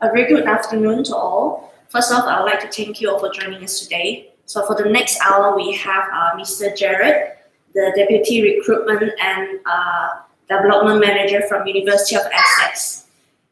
A very good afternoon to all. First off, I would like to thank you all for joining us today. So for the next hour, we have Mr. Jared, the Deputy Recruitment and Development Manager from University of Essex.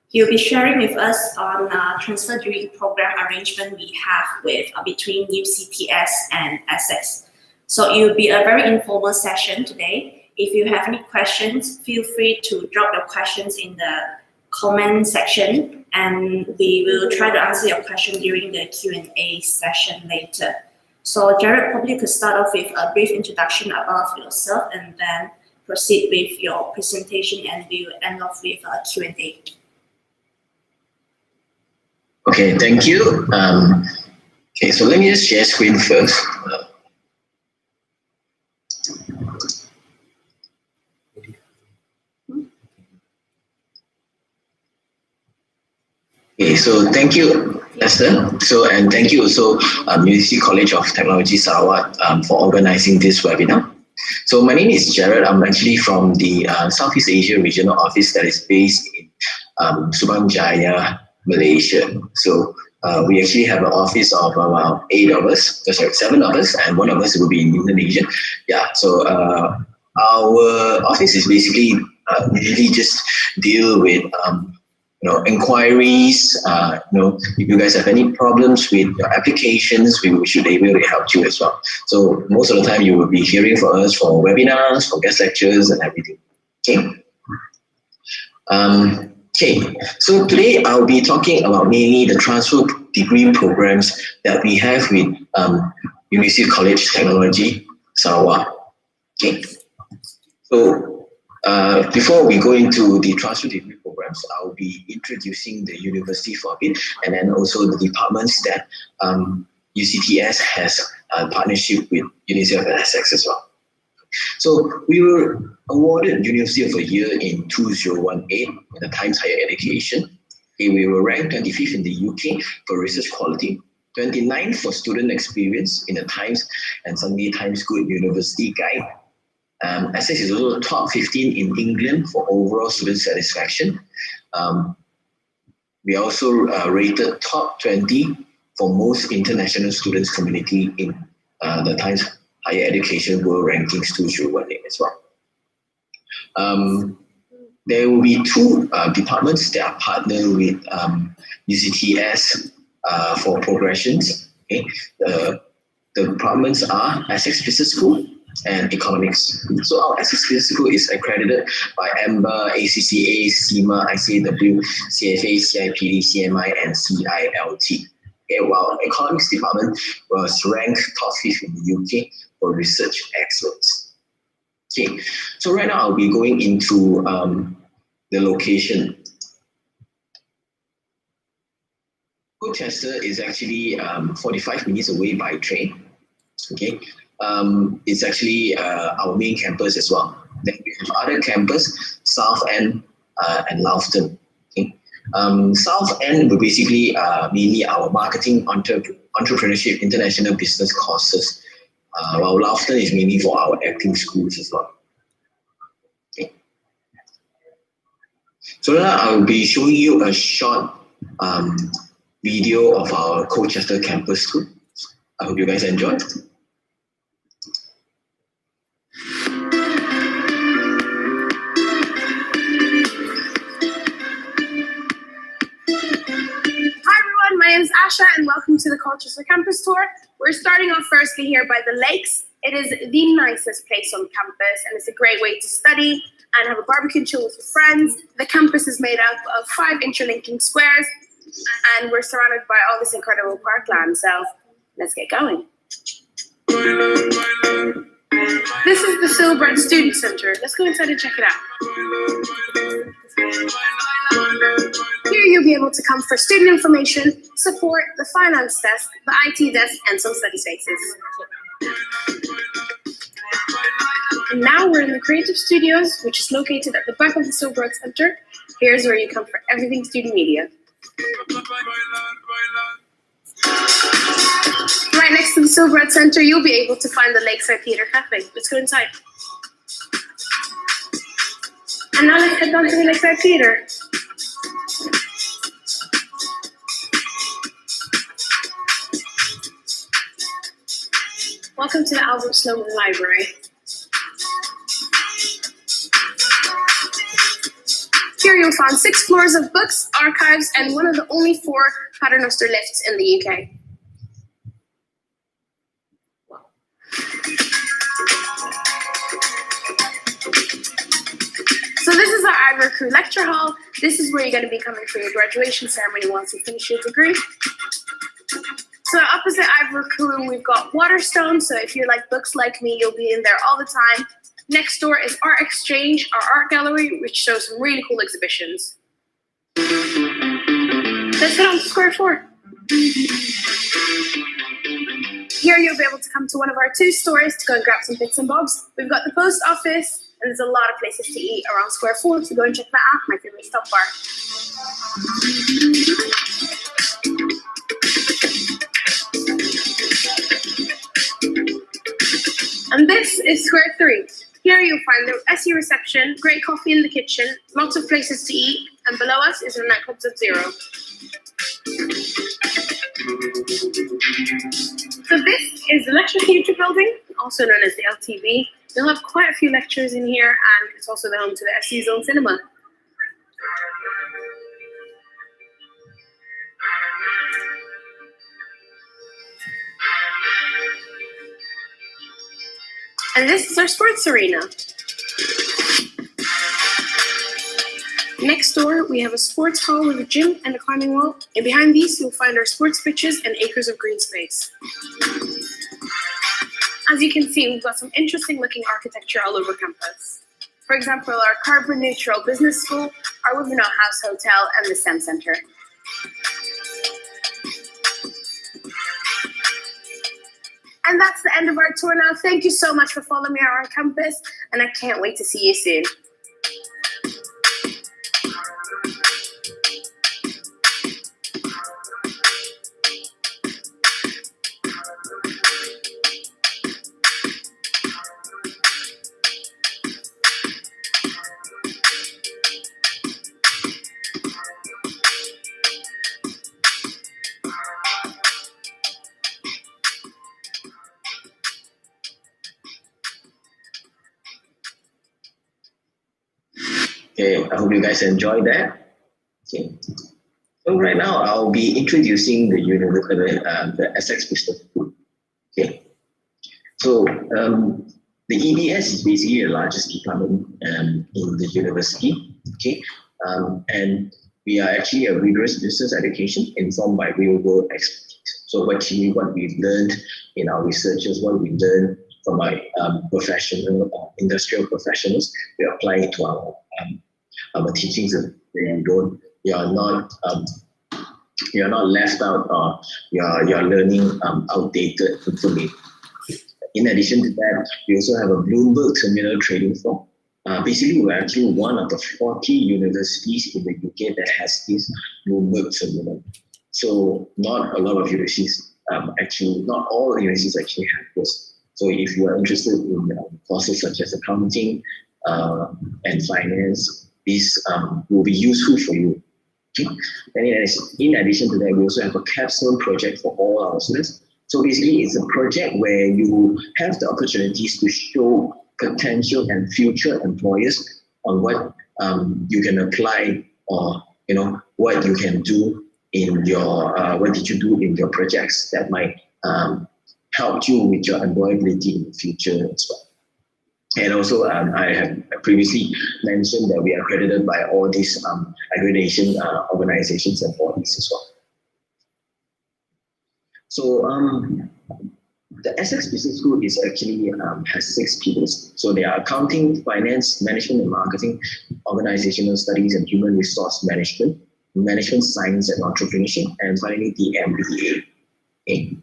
He'll be sharing with us on transfer degree program arrangement we have with between UCTS and Essex. So it will be a very informal session today. If you have any questions, feel free to drop your questions in the comment section, and we will try to answer your question during the Q&A session later. So Jared, probably could start off with a brief introduction about yourself and then proceed with your presentation, and we will end off with a Q&A. Okay, thank you. Okay, so let me just share screen first. Okay, so thank you, Esther. And thank you also University College of Technology Sarawak for organizing this webinar. So my name is Jared. I'm actually from the Southeast Asia Regional Office that is based in Subang Jaya, Malaysia. So we actually have an office of about 7 of us, and one of us will be in Indonesia. Yeah, so our office is basically really just deal with inquiries. If you guys have any problems with your applications, we should be able to help you as well. So most of the time you will be hearing from us for webinars, for guest lectures and everything. Okay. Okay, so today I'll be talking about mainly the transfer degree programs that we have with University College Technology Sarawak. Okay, so before we go into the transfer degree programs, I'll be introducing the university for a bit, and then also the departments that UCTS has a partnership with University of Essex as well. So we were awarded University of the Year in 2018 in the Times Higher Education. Okay, we were ranked 25th in the UK for research quality, 29th for student experience in the Times and Sunday Times Good University Guide. Essex is also top 15 in England for overall student satisfaction. We also rated top 20 for most international students community in the Times Higher Education World Rankings 2018 as well. There will be two departments that are partnered with UCTS for progressions. Okay? The departments are Essex Business School and Economics. So our Essex Business School is accredited by AMBA, ACCA, CIMA, ICAW, CFA, CIPD, CMI, and CILT. Okay, while Economics department was ranked top 5th in the UK for research excellence. Okay, so right now I'll be going into the location. Colchester is actually 45 minutes away by train. Okay, it's actually our main campus as well. Then we have other campus, South End and Loughton. Okay. South End will basically mainly our marketing, entrepreneurship, international business courses, while Loughton is mainly for our acting schools as well. Okay. So now I'll be showing you a short video of our Colchester campus school. I hope you guys enjoy. My name is Asha and welcome to the Colchester campus tour. We're starting off firstly here by the lakes. It is the nicest place on campus and it's a great way to study and have a barbecue and chill with your friends. The campus is made up of 5 interlinking squares and we're surrounded by all this incredible parkland, so let's get going. This is the Silverbrand Student Center. Let's go inside and check it out. Here you'll be able to come for student information, support, the finance desk, the IT desk, and some study spaces. And now we're in the Creative Studios, which is located at the back of the Silverbrand Center. Here's where you come for everything student media. Right next to the Silverbrand Center, you'll be able to find the Lakeside Theatre Cafe. Let's go inside. And now let's head down to the Lakeside Theatre. Welcome to the Albert Sloman Library. Here you'll find 6 floors of books, archives, and one of the only 4 paternoster lifts in the UK. So this is our Ivor Crew Lecture Hall. This is where you're going to be coming for your graduation ceremony once you finish your degree. So opposite Ivor Crew, we've got Waterstone. So if you like books like me, you'll be in there all the time. Next door is Art Exchange, our art gallery, which shows some really cool exhibitions. Let's head on to Square 4. Here you'll be able to come to one of our 2 stores to go and grab some bits and bobs. We've got the post office, and there's a lot of places to eat around Square 4, so go and check that out, my favorite stop bar. And this is Square 3. Here you'll find the SE reception, great coffee in the kitchen, lots of places to eat, and below us is our nightclub Sub-Zero. So this is the Lecture Theatre building, also known as the LTV. You'll have quite a few lectures in here, and it's also the home to the SE Zone Cinema. And this is our sports arena. Next door, we have a sports hall with a gym and a climbing wall. And behind these, you'll find our sports pitches and acres of green space. As you can see, we've got some interesting looking architecture all over campus. For example, our carbon neutral business school, our Women House Hotel, and the STEM Center. And that's the end of our tour now. Thank you so much for following me around campus, and I can't wait to see you soon. Okay, I hope you guys enjoyed that. Okay. So right now I'll be introducing the Essex Business School. Okay. So the EBS is basically the largest department in the university. Okay. And we are actually a rigorous business education informed by real world expertise. So what we've learned in our researches, what we learned from our professional, industrial professionals, we apply it to our teachings. You're not left out, or you're learning outdated information. In addition to that, we also have a Bloomberg Terminal trading floor. Basically, we're actually one of the 40 universities in the UK that has this Bloomberg Terminal. So not a lot of universities, not all universities actually have this. So if you are interested in courses such as accounting and finance, this will be useful for you. Okay? And in addition to that, we also have a Capstone Project for all our students. So basically, it's a project where you have the opportunities to show potential and future employers on what you can apply, or what you can do in your what did you do in your projects that might help you with your employability in the future as well. And also, I have previously mentioned that we are accredited by all these accreditation organizations and bodies as well. So the Essex Business School is actually has 6 pillars. So they are accounting, finance, management and marketing, organizational studies and human resource management, management science and entrepreneurship, and finally the MBA. Okay.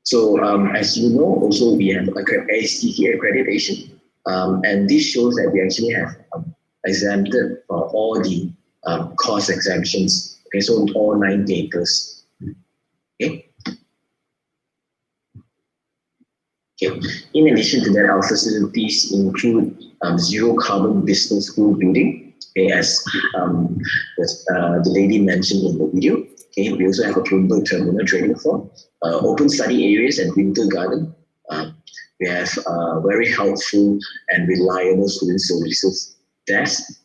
So as you know, also we have ACCA accreditation, and this shows that we actually have exempted all the course exemptions. Okay, so all 9 papers. Okay. Okay. In addition to that, our facilities include zero carbon business school building, okay, as the lady mentioned in the video. Okay, we also have a Bloomberg Terminal trading floor, open study areas and winter garden. We have very helpful and reliable student services desk,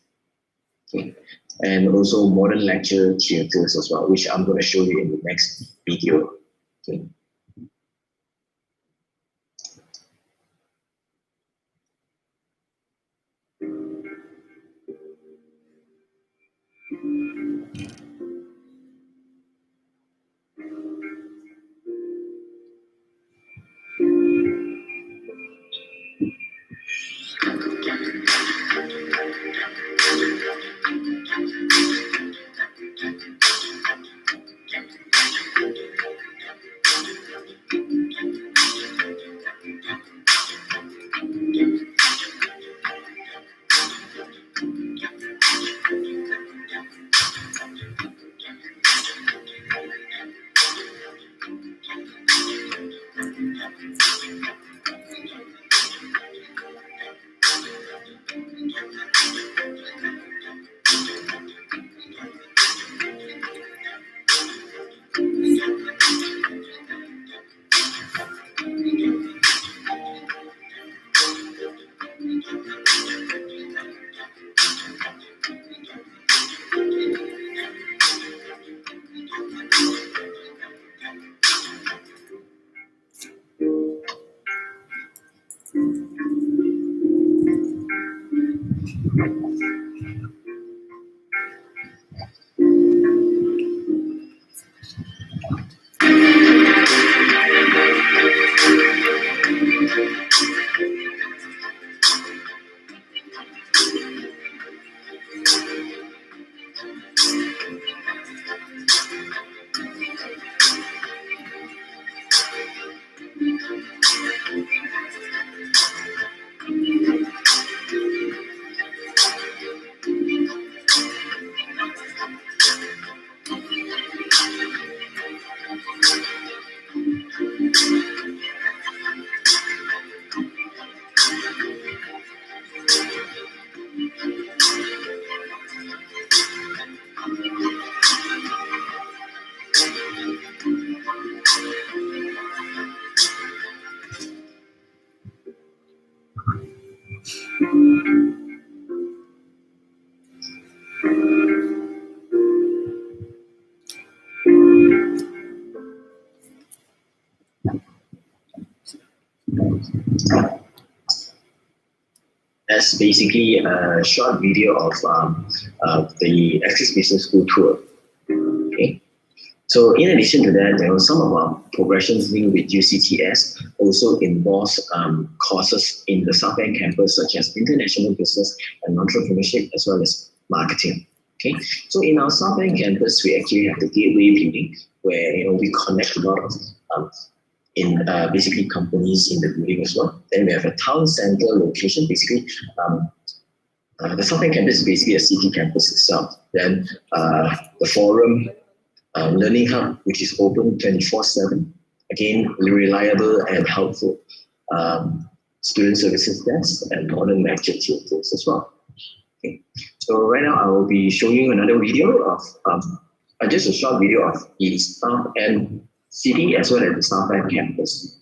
okay, and also modern lecture theatres as well, which I'm going to show you in the next video. Okay. That's basically a short video of the Access Business School tour. Okay. So in addition to that, some of our progressions linked with UCTS also involves courses in the South End campus, such as international business and entrepreneurship, as well as marketing. Okay, so in our South End campus, we actually have the gateway building, where we connect a lot of basically companies in the building as well. Then we have a town center location, basically. The South End campus is basically a city campus itself. Then the forum, learning hub, which is open 24/7. Again, reliable and helpful. Student services desk and modern lecture theaters as well. Okay. So right now I will be showing you another video of just a short video of the South End city as well as the South End campus.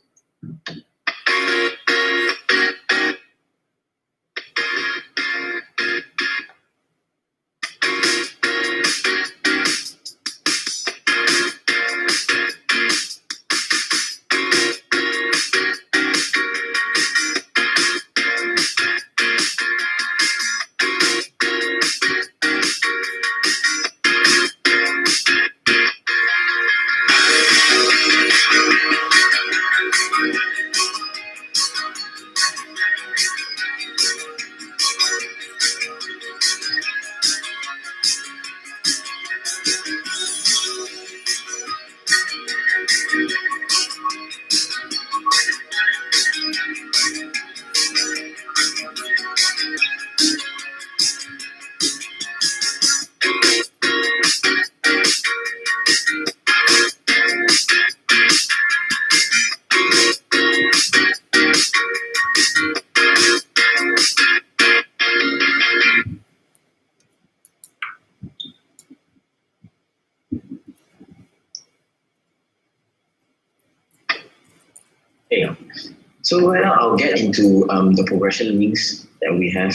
So right now I'll get into the progression links that we have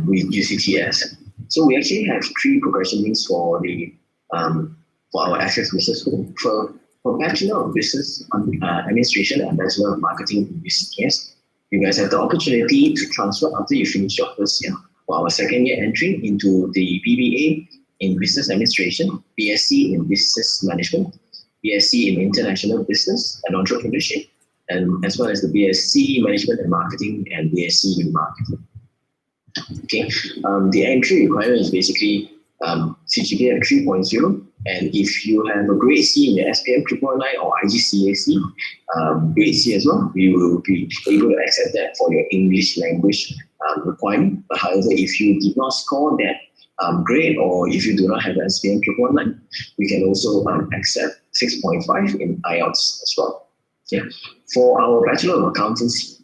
with UCTS. So we actually have 3 progression links for the for our Access Business School. For Bachelor of Business Administration and Bachelor of Marketing in UCTS, you guys have the opportunity to transfer after you finish your first year for our second year entry into the BBA in Business Administration, BSc in Business Management, BSc in International Business and Entrepreneurship, and as well as the BSc Management and Marketing and BSc in Marketing. Okay, the entry requirement is basically CGPA at 3.0, and if you have a grade C in your SPM 999 or IGCSE, grade C as well, we will be able to accept that for your English language requirement. But however, if you did not score that grade, or if you do not have an SPM 999, we can also accept 6.5 in IELTS as well. Okay. For our Bachelor of Accountancy,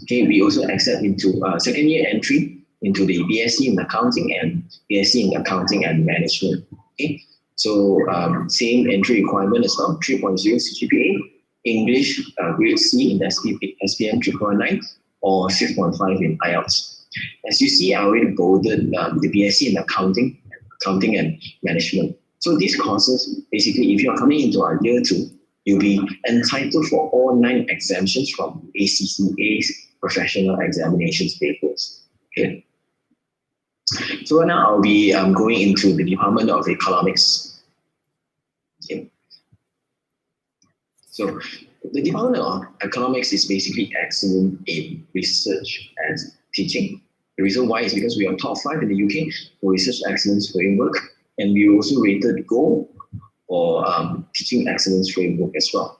okay, we also accept into second year entry into the BSc in Accounting and BSc in Accounting and Management. Okay, so same entry requirement as well, 3.0 CGPA, English grade C in SPM 999 or 6.5 in IELTS. As you see, I already bolded the BSc in Accounting and Management. So these courses, basically, if you are coming into our year 2, you'll be entitled for all 9 exemptions from ACCA's professional examinations papers. Okay. So now I'll be going into the Department of Economics. Okay. So the Department of Economics is basically excellent in research and teaching. The reason why is because we are top 5 in the UK for Research Excellence Framework, and we also rated Gold for Teaching Excellence Framework as well.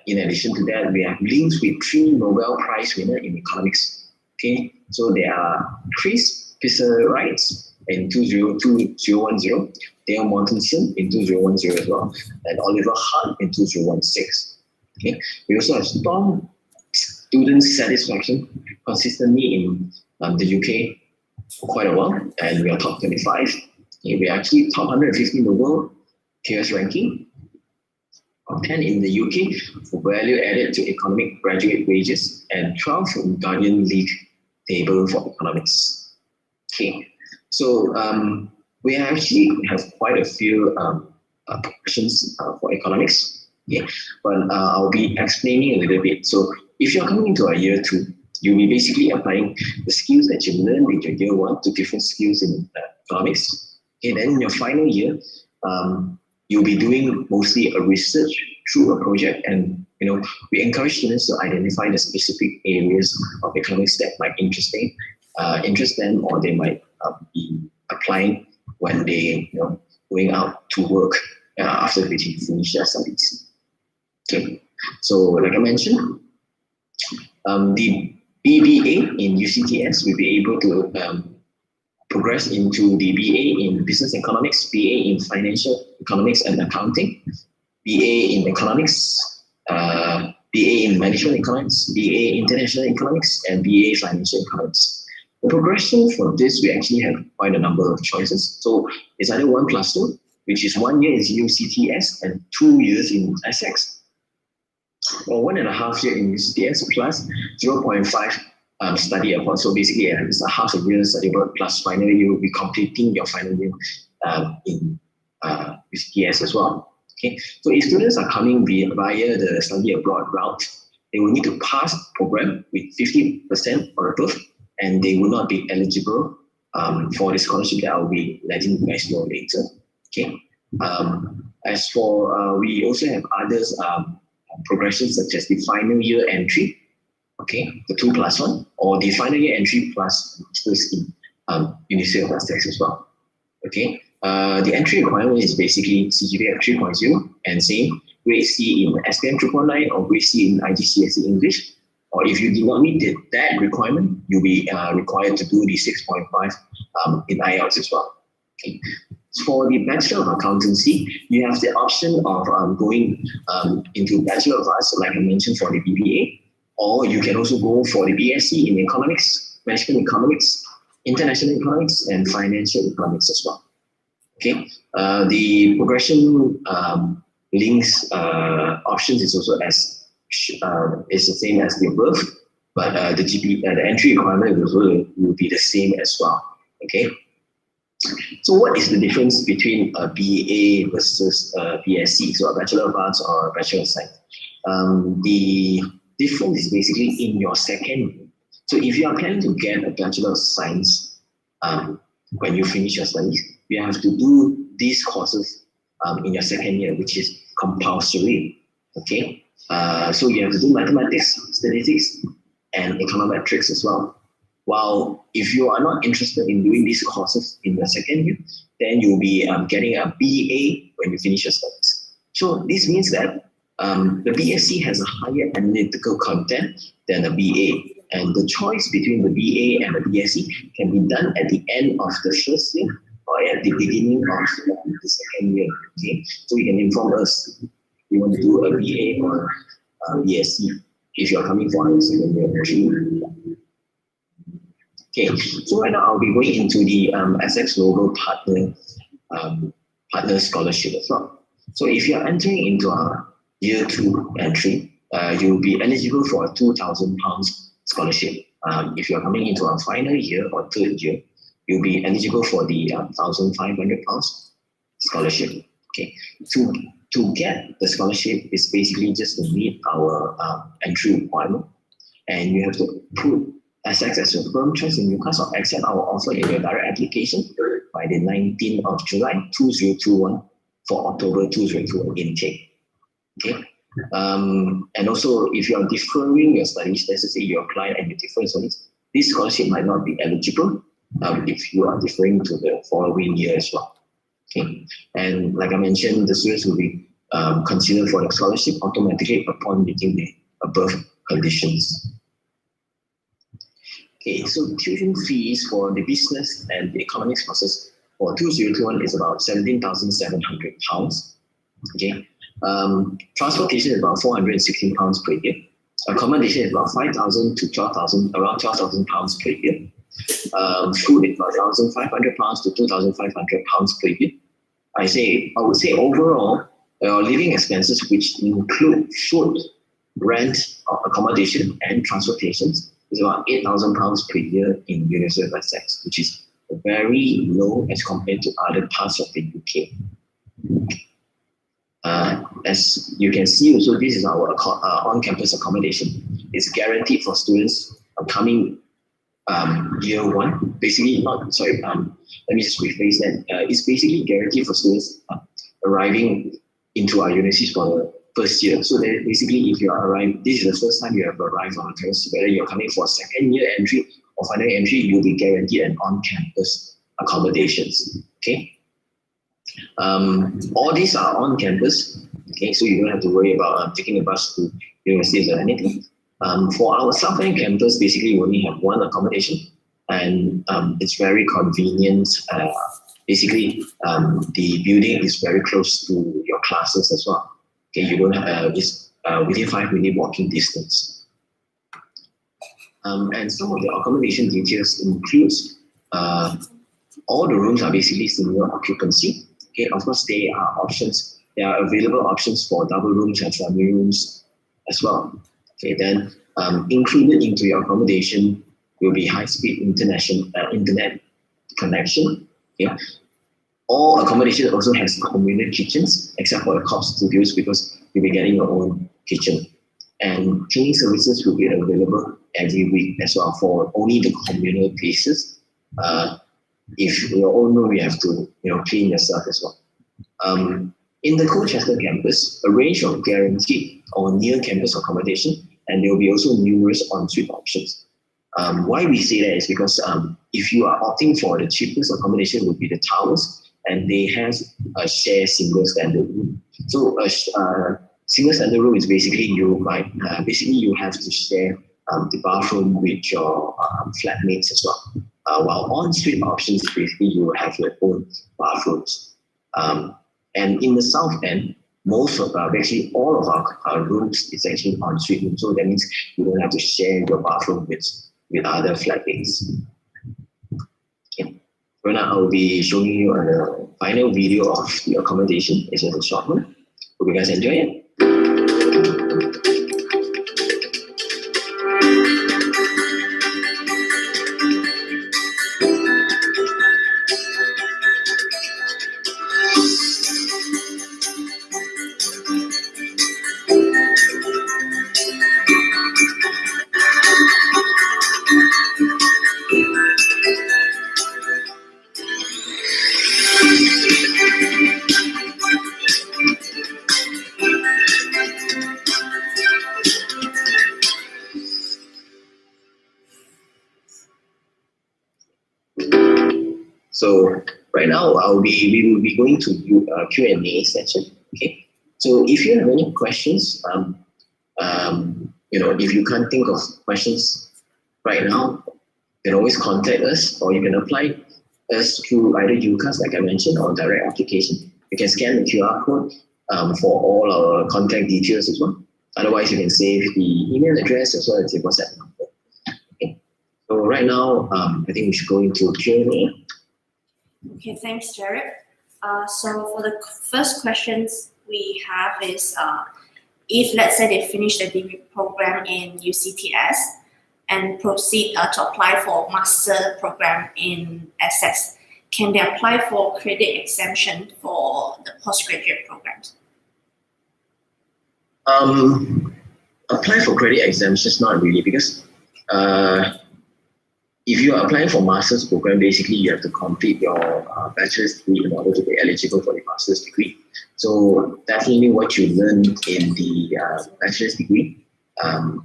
In addition to that, we have links with 3 Nobel Prize winners in economics. Okay, so there are Chris Pissarides in 2010, Dale Mortensen in 2010 as well, and Oliver Hunt in 2016. Okay, we also have strong student satisfaction consistently in the UK for quite a while, and we are top 25. Okay, we are actually top 150 in the world KS ranking, top 10 in the UK for value added to economic graduate wages, and 12 in Guardian League table for economics. Okay, So we actually have quite a few questions for economics. Yeah, but I'll be explaining a little bit. So if you're coming into a year 2, you'll be basically applying the skills that you learned in your year 1 to different skills in economics. Okay, then in your final year, you'll be doing mostly a research through a project, and we encourage students to identify the specific areas of economics that might interest them, or they might be applying when they going out to work after they finish their studies. Okay, so like I mentioned, the BBA in UCTS will be able to progress into the BA in Business Economics, BA in Financial Economics and Accounting, BA in Economics, BA in Management Economics, BA International Economics, and BA Financial Economics. The progression for this, we actually have quite a number of choices. So it's either 1+2, which is 1 year in UCTS and 2 years in Essex, or 1.5 years in UCTS plus 0.5 study abroad. So basically, it's a half a year study abroad plus final year. You will be completing your final year in UCTS as well. Okay, so if students are coming via the study abroad route, they will need to pass the program with 50% or above, and they will not be eligible for the scholarship that I will be letting you guys know later. Okay. As for we also have others progressions such as the final year entry, okay, the 2+1, or the final year entry plus masters in University of Essex as well. Okay, the entry requirement is basically CGPA 3.0 and same grade C in SPM 3.9 or grade C in IGCSE English. Or if you do not meet that requirement, you'll be required to do the 6.5 in IELTS as well. Okay. For the Bachelor of Accountancy, you have the option of going into Bachelor of Arts, like I mentioned, for the BBA, or you can also go for the BSc in Economics, Management Economics, International Economics, and Financial Economics as well. Okay, the progression links options is also is the same as the above, but the entry requirement will be the same as well. Okay. So what is the difference between a BA versus a BSc, so a Bachelor of Arts or a Bachelor of Science? The difference is basically in your second year. So if you are planning to get a Bachelor of Science when you finish your studies, you have to do these courses in your second year, which is compulsory. Okay, so you have to do mathematics, statistics, and econometrics as well. While if you are not interested in doing these courses in your second year, then you'll be getting a BA when you finish your studies. So this means that the BSc has a higher analytical content than a BA. And the choice between the BA and the BSc can be done at the end of the first year or at the beginning of the second year. Okay? So you can inform us if you want to do a BA or a BSc if you're coming for a second year. Okay, so right now I'll be going into the Essex Global Partner Scholarship as well. So if you're entering into a year 2 entry, you'll be eligible for a £2,000 scholarship. If you're coming into a final year or third year, you'll be eligible for the £1,500 scholarship. Okay, to get the scholarship is basically just to meet our entry requirement, and you have to put Essex as your firm choice in Newcastle or accept our offer in your direct application by the 19th of July 2021 for October 2021 intake. Okay. And also, if you are deferring your studies, let's say you apply and you defer studies, this scholarship might not be eligible if you are deferring to the following year as well. Okay. And like I mentioned, the students will be considered for the scholarship automatically upon meeting the above conditions. Okay, so tuition fees for the business and the economics courses for 2021 is about £17,700. Okay, transportation is about £416 per year. Accommodation is about £5,000 to £12,000, around £12,000 per year. Food is about £1,500 to £2,500 per year. I would say overall, living expenses, which include food, rent, accommodation, and transportation, is about £8,000 per year in University of Essex, which is very low as compared to other parts of the UK. As you can see, also this is our on-campus accommodation. It's guaranteed for students coming year one. Basically, let me just rephrase that. It's basically guaranteed for students arriving into our universities for the first year. So that basically, if you are arriving, this is the first time you have arrived on campus, whether you're coming for second year entry or final year entry, you'll be guaranteed an on-campus accommodations. Okay. All these are on campus. Okay, so you don't have to worry about taking a bus to universities or anything. For our South End campus, basically we only have one accommodation, and it's very convenient. Basically, the building is very close to your classes as well. Okay, you don't have it's within 5-minute walking distance. And some of the accommodation details includes all the rooms are basically single occupancy. Okay, of course, there are options. There are available options for double rooms and family rooms as well. Okay, then included into your accommodation will be high-speed internet connection. Okay. All accommodation also has communal kitchens, except for the COP studios, because you'll be getting your own kitchen. And cleaning services will be available every week as well for only the communal places. If your own room, you have to clean yourself as well. In the Colchester campus, a range of guaranteed or near campus accommodation, and there will be also numerous ensuite options. Why we say that is because if you are opting for the cheapest accommodation, would be the towers, and they have a shared single standard room. So a single standard room is basically you have to share the bathroom with your flatmates as well. While ensuite options, basically you have your own bathrooms. And in the South End, most of actually all of our rooms is actually ensuite room. So that means you don't have to share your bathroom with other flatmates. Okay. Right now, I'll be showing you a final video of the accommodation. It's just a short one. Hope you guys enjoy it. So right now we will be going to Q&A session. Okay. So if you have any questions, if you can't think of questions right now, you can always contact us, or you can apply us through either UCAS, like I mentioned, or direct application. You can scan the QR code for all our contact details as well. Otherwise, you can save the email address as well as the WhatsApp number. Okay. So right now, I think we should go into Q&A. Okay, thanks, Jared. So for the first questions we have is, if let's say they finish the degree program in UCTS and proceed to apply for master program in Essex, can they apply for credit exemption for the postgraduate programs? Apply for credit exemptions, not really, because if you are applying for master's program, basically you have to complete your bachelor's degree in order to be eligible for the master's degree. So definitely what you learn in the bachelor's degree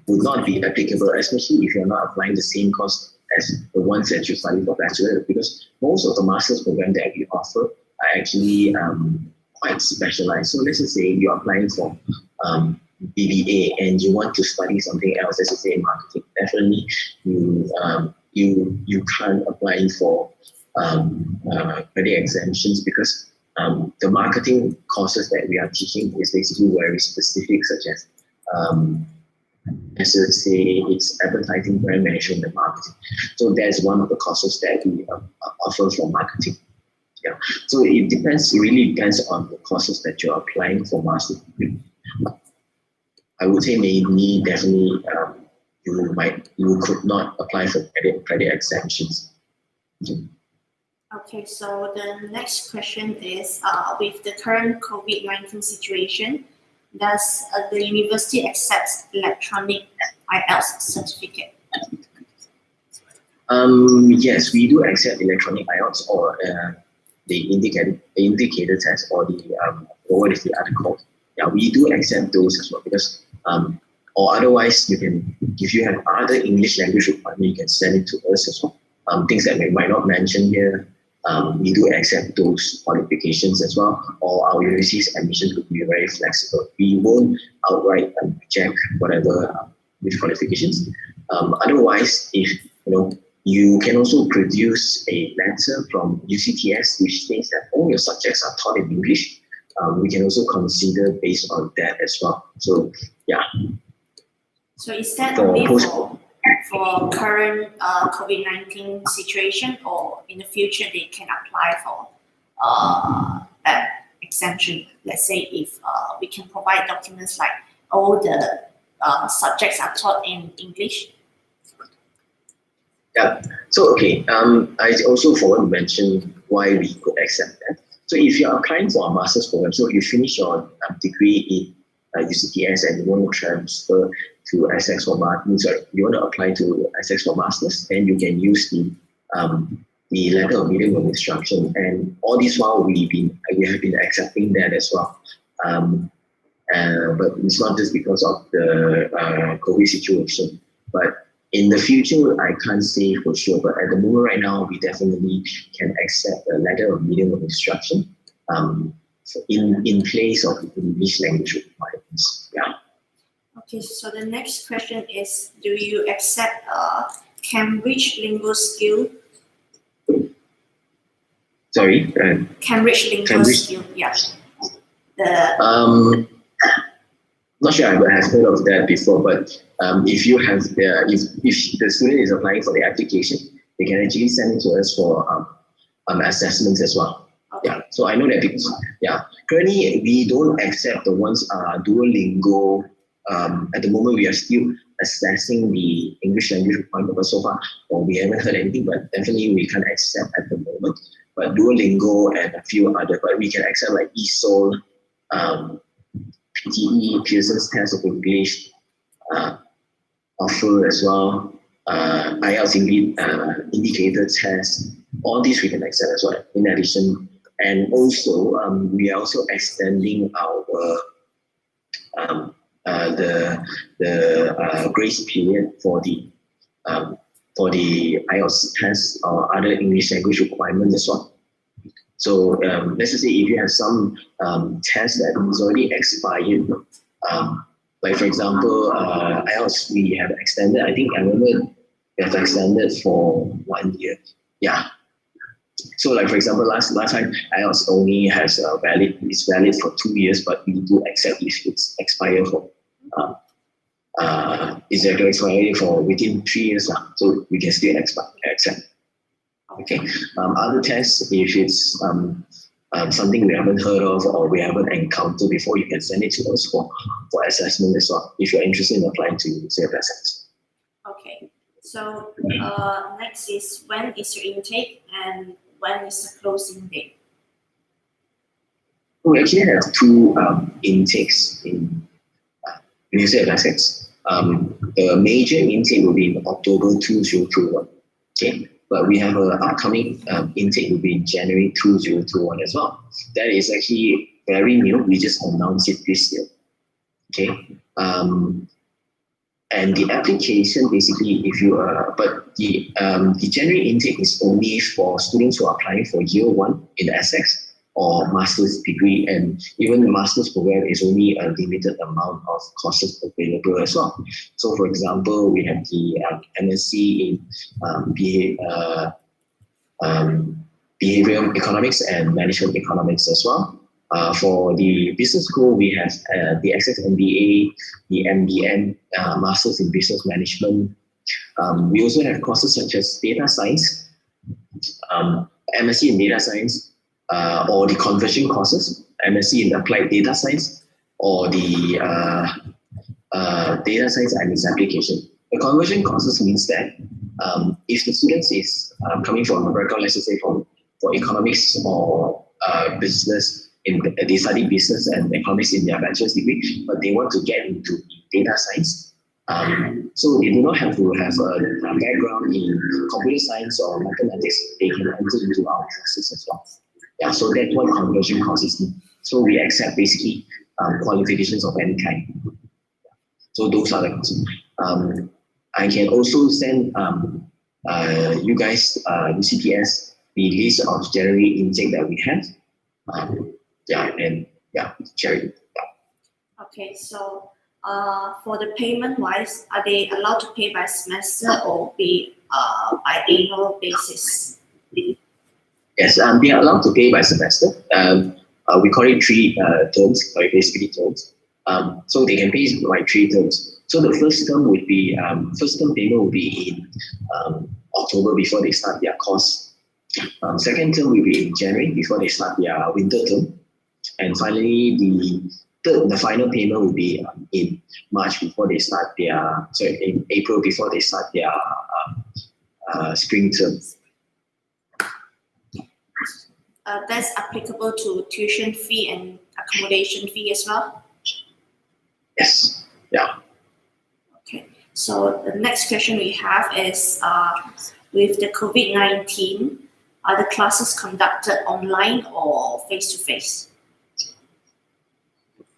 would not be applicable, especially if you're not applying the same course as the ones that you study for bachelor, because most of the master's program that we offer are actually quite specialized. So let's just say you're applying for BBA and you want to study something else, let's just say marketing. Definitely you can't apply for credit exemptions, because the marketing courses that we are teaching is basically very specific, such as let's say it's advertising, brand management, and marketing. So that's one of the courses that we offer for marketing. Yeah. So it really depends on the courses that you're applying for master's degree. I would say maybe definitely you could not apply for credit exemptions. Okay. Okay, so the next question is, with the current COVID-19 situation, does the university accept electronic IELTS certificate? Yes, we do accept electronic IELTS or the indicator test or the what is the other called? Yeah, we do accept those as well because or otherwise you can, if you have other English language requirement, you can send it to us as well. Things that we might not mention here, we do accept those qualifications as well. Or our university's admissions will be very flexible. We won't outright reject whatever with qualifications. Otherwise, if you can also produce a letter from UCTS which states that all your subjects are taught in English. We can also consider based on that as well. So yeah. So is that only for current COVID-19 situation, or in the future they can apply for that exemption? Let's say if we can provide documents like all the subjects are taught in English. Yeah. So okay. I also forgot to mention why we could accept that. So if you are applying for a master's program, so you finish your degree in UCTS and you want to transfer to Essex for you want to apply to Essex for masters, then you can use the letter of meeting of instruction, and all this while we have been accepting that as well. But it's not just because of the COVID situation, but in the future, I can't say for sure, but at the moment right now, we definitely can accept a letter of meeting of instruction in place of English language requirements. Yeah. Okay, so the next question is, do you accept Cambridge lingual skill? Sorry? Cambridge lingual skill, yeah. Not sure I have heard of that before, but if you have if the student is applying for the application, they can actually send it to us for assessments as well. Okay. Yeah, so I know that because currently we don't accept the ones Duolingo. At the moment, we are still assessing the English language requirement, but so far, we haven't heard anything. But definitely, we can't accept at the moment. But Duolingo and a few other, but we can accept like ESOL, PTE, Pearson's Test of English, offer as well, IELTS indicator test. All these we can accept as well. In addition, and also we are also extending our the grace period for the IELTS test or other English language requirements as well. So let's just say if you have some test that is already expired, like for example, IELTS we have extended. I think I remember we have extended for 1 year. Yeah. So like for example, last time IELTS only has is valid for 2 years, but we do accept if it's expired for is expired for within 3 years now. So we can still accept. Okay. Other tests, if it's something we haven't heard of or we haven't encountered before, you can send it to us for assessment as well, if you're interested in applying to CFSS. Okay. So next is, when is your intake and when is the closing date? We actually have two intakes in University of Essex. The major intake will be in October 2021. Okay. But we have an upcoming intake will be in January 2021 as well. That is actually very new. We just announced it this year. Okay. And the application basically, if you but the January intake is only for students who are applying for year 1 in Essex or master's degree, and even the master's program is only a limited amount of courses available as well. So for example, we have the MSc in behavioral economics and management economics as well. For the business school, we have the Essex MBA, the MBM, Masters in Business Management. We also have courses such as data science, MSc in data science, or the conversion courses, MSc in applied data science, or the data science and its application. The conversion courses means that if the student is coming from a background, let's say from for economics or business. They study business and economics in their bachelor's degree, but they want to get into data science. So they do not have to have a background in computer science or mathematics. They can enter into our courses as well. Yeah, so that's what conversion courses mean. So we accept basically qualifications of any kind. So those are the courses. I can also send you guys, UCPS, the list of January intake that we have. Jerry. Okay, so for the payment wise, are they allowed to pay by semester or be by annual basis? Yes, they are allowed to pay by semester. We call it 3 terms, or basically terms. So they can pay by 3 terms. So the first term would be first term payment will be in October before they start their course. Second term will be in January before they start their winter term, and finally the final payment will be in March before they start their in April before they start their spring term. That's applicable to tuition fee and accommodation fee as well? Yes. Yeah. Okay. So the next question we have is, with the COVID-19, are the classes conducted online or face-to-face?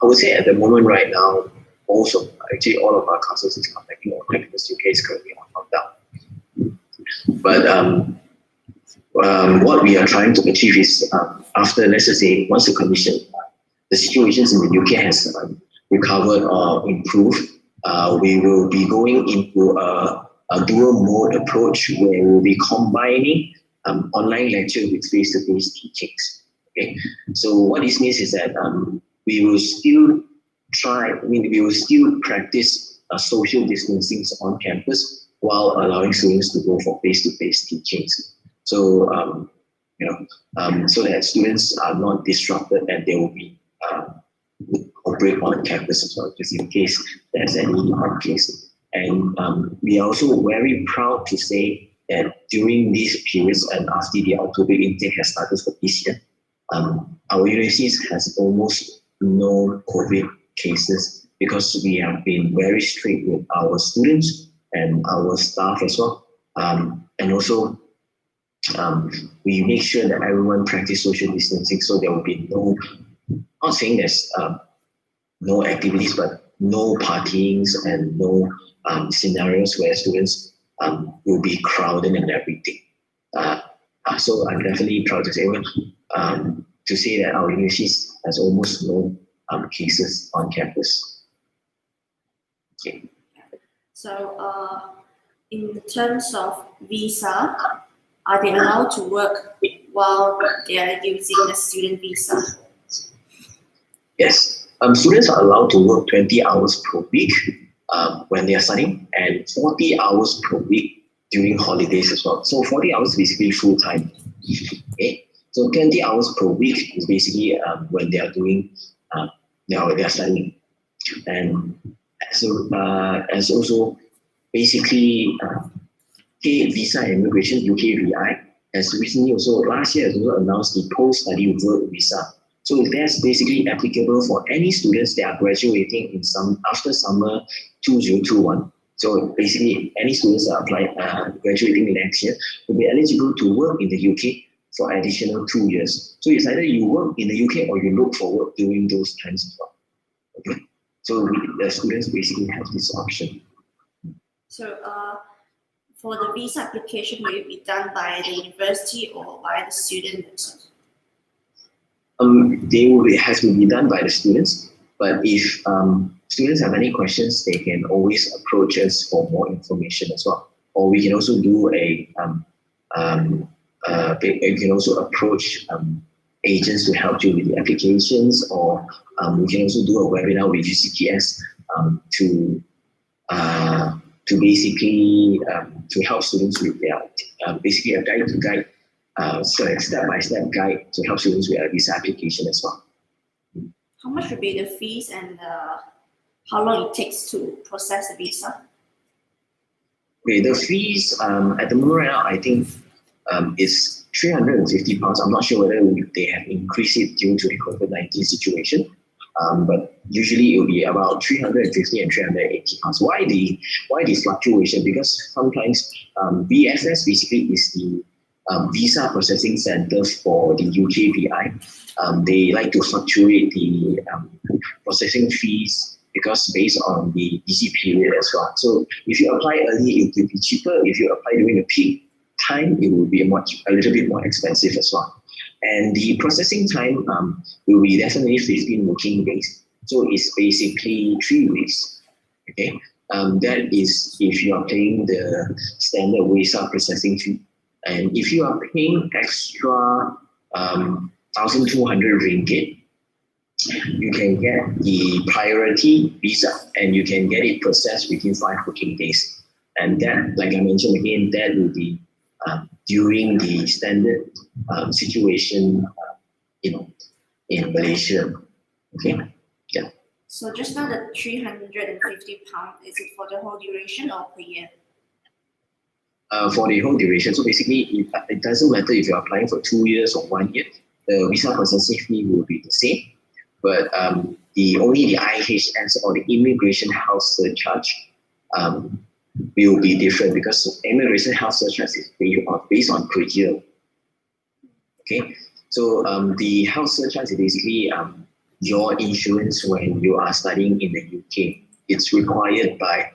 I would say at the moment right now, also actually all of our classes is conducting online because UK is currently on lockdown. But what we are trying to achieve is after, let's just say, once the situations in the UK has recovered or improved, we will be going into a dual mode approach where we'll be combining online lecture with face-to-face teachings. Okay, so what this means is that we will still practice social distancing on campus while allowing students to go for face-to-face teachings. So so that students are not disrupted and they will be operate on campus as well, just in case there's any case. And we are also very proud to say that during these periods and after the October intake has started for this year, our universities has almost no COVID cases because we have been very strict with our students and our staff as well. And also, we make sure that everyone practice social distancing, so there will be no, not saying there's no activities, but no partyings and no scenarios where students will be crowded and everything. So I'm definitely proud to say that our university has almost no cases on campus. Okay. So in terms of visa, are they allowed to work while they are using the student visa? Yes, students are allowed to work 20 hours per week when they are studying, and 40 hours per week during holidays as well. So 40 hours is basically full time. Okay, so 20 hours per week is basically when they are doing they are studying, and as also basically visa and immigration UKVI has recently also last year has also announced the post-study work visa. So that's basically applicable for any students that are graduating in after summer 2021. So basically, any students that are graduating next year will be eligible to work in the UK for additional 2 years. So it's either you work in the UK or you look for work during those times as well. Okay. So the students basically have this option. So for the visa application, will it be done by the university or by the student themselves? It has to be done by the students, but if students have any questions, they can always approach us for more information as well. Or we can also do you can also approach agents to help you with the applications, or we can also do a webinar with UCPS to basically to help students with their basically a step-by-step guide to help students with a visa application as well. How much would be the fees and how long it takes to process a visa? Okay, the fees at the moment right now, I think is £350. I'm not sure whether they have increased it due to the COVID-19 situation. But usually it will be about 350 and 380 pounds. Why this fluctuation? Because sometimes VSS basically is the visa processing center for the UKVI. They like to fluctuate the processing fees because based on the busy period as well. So if you apply early, it will be cheaper. If you apply during the peak time, it will be a little bit more expensive as well. And the processing time will be definitely 15 working days. So it's basically 3 weeks. Okay, that is if you are paying the standard visa processing fee. And if you are paying extra 1,200 ringgit, you can get the priority visa and you can get it processed within 5 working days. And that, like I mentioned again, that will be during the standard situation, in Malaysia. Okay, yeah. So just now the £350, is it for the whole duration or per year? For the whole duration. So basically, it doesn't matter if you're applying for 2 years or 1 year. The visa processing fee will be the same, but only the IHS or the immigration house surcharge will be different because immigration house surcharge is based on per year. Okay, so the house surcharge is basically your insurance when you are studying in the UK. It's required by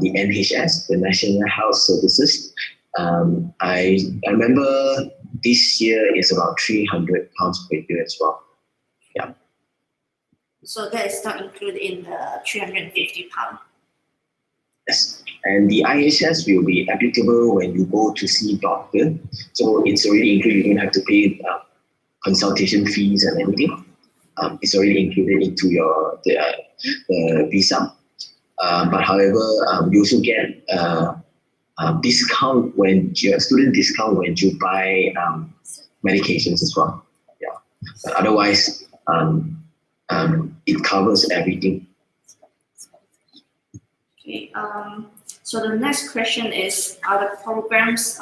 the NHS, the National Health Services. I remember this year is about £300 per year as well. Yeah. So that is not included in the £350. Yes, and the IHS will be applicable when you go to see doctor. So it's already included. You don't have to pay consultation fees and anything. It's already included into the visa. But however, you also get discount student discount when you buy medications as well. Yeah, but otherwise, it covers everything. Okay. So the next question is: are the programs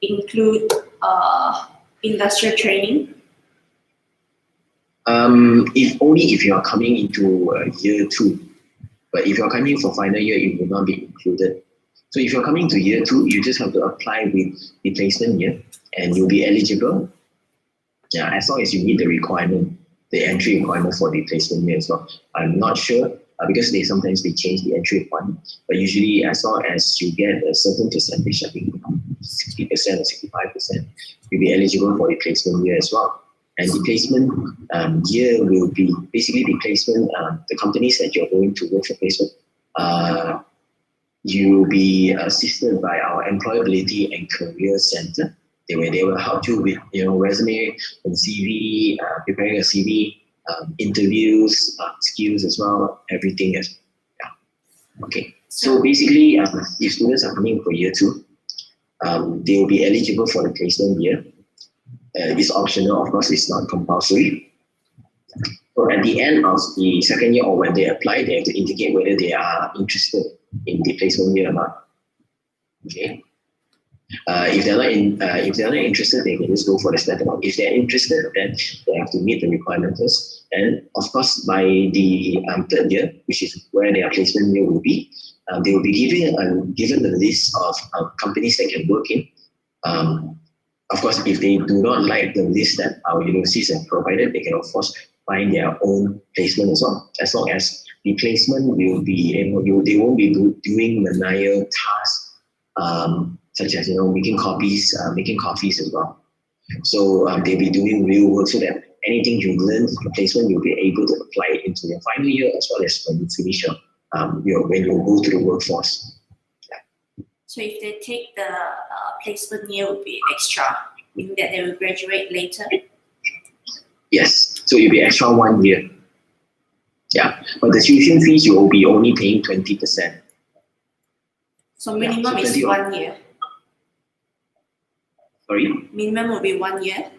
include industrial training? If you are coming into year 2. But if you're coming for final year, it will not be included. So if you're coming to year 2, you just have to apply with the placement year and you'll be eligible. Yeah, as long as you meet the requirement, the entry requirement for the placement year as well. I'm not sure because sometimes they change the entry requirement. But usually as long as you get a certain percentage, I think 60% or 65%, you'll be eligible for the placement year as well. And the placement year will be basically the placement, the companies that you're going to work for placement. You will be assisted by our Employability and Career Center. They will help you with resume and CV, preparing a CV, interviews, skills as well, everything. Yeah. Okay. So basically, if students are coming for year 2, they will be eligible for the placement year. It's optional, of course, it's not compulsory. So at the end of the second year or when they apply, they have to indicate whether they are interested in the placement year or not. Okay. If they're not interested, they can just go for the standard one. If they're interested, then they have to meet the requirement first. And of course, by the third year, which is where their placement year will be, they will be given the list of companies they can work in. Of course, if they do not like the list that our universities have provided, they can of course find their own placement as well. As long as the placement will be they won't be doing menial tasks such as making copies as well. So they'll be doing real work so that anything you learn from placement, you'll be able to apply it into your final year as well as when you finish when you go to the workforce. So if they take the placement year, will be extra, meaning that they will graduate later? Yes, so it'll be extra 1 year. Yeah, but the tuition fees you will be only paying 20%. So minimum is 1 year. Sorry? Minimum will be 1 year?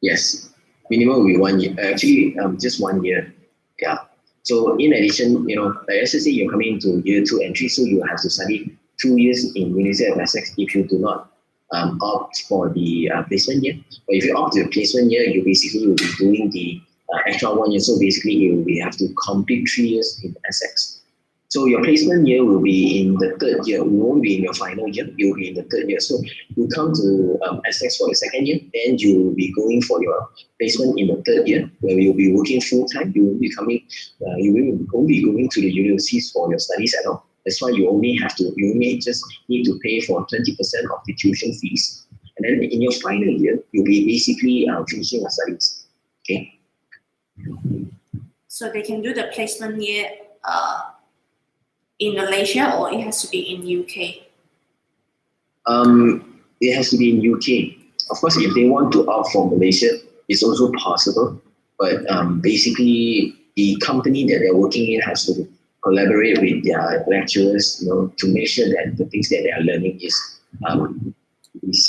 Yes, minimum will be 1 year. Actually, just 1 year. Yeah. So in addition, like let's say you're coming into year 2 entry, so you have to study 2 years in University of Essex if you do not opt for the placement year. But if you opt the placement year, you basically will be doing the extra 1 year. So basically, you will have to complete 3 years in Essex. So your placement year will be in the 3rd year. It won't be in your final year. You will be in the 3rd year. So you come to Essex for the 2nd year, then you will be going for your placement in the 3rd year, where you'll be working full time. You will be coming. You won't be going to the universities for your studies at all. That's why you only just need to pay for 20% of the tuition fees. And then in your final year, you'll be basically finishing your studies. Okay. So they can do the placement year in Malaysia, or it has to be in UK? It has to be in UK. Of course, if they want to opt for Malaysia, it's also possible. But basically, the company that they're working in has to collaborate with their lecturers, to make sure that the things that they are learning is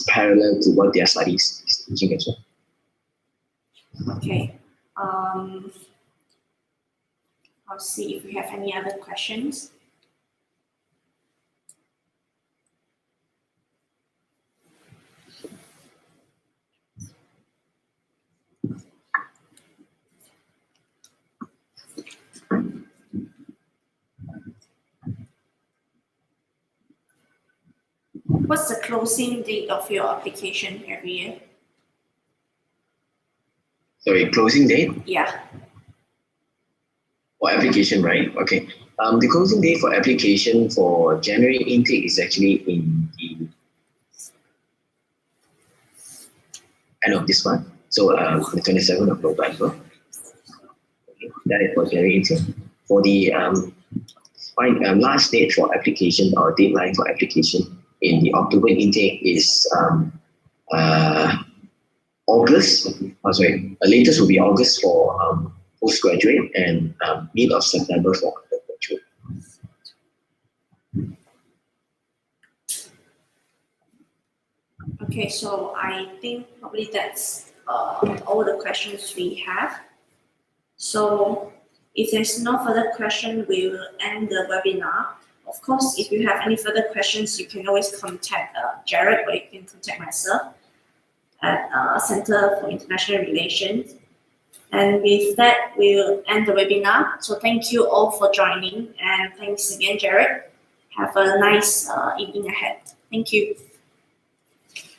parallel to what their studies is teaching as well. Okay. I'll see if we have any other questions. What's the closing date of your application every year? Sorry, closing date? Yeah. For application, right? Okay. The closing date for application for January intake is actually in the end of this month. So the 27th of November. Okay. That is for January intake. For the last date for application, or deadline for application in the October intake is August. Latest will be August for postgraduate, and mid of September for undergraduate. Okay, so I think probably that's all the questions we have. So if there's no further question, we will end the webinar. Of course, if you have any further questions, you can always contact Jared, or you can contact myself at Center for International Relations. And with that, we will end the webinar. So thank you all for joining, and thanks again, Jared. Have a nice evening ahead. Thank you.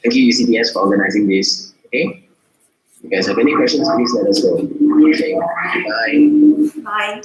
Thank you, UCDS, for organizing this. Okay. If you guys have any questions, please let us know. Okay. Bye. Bye.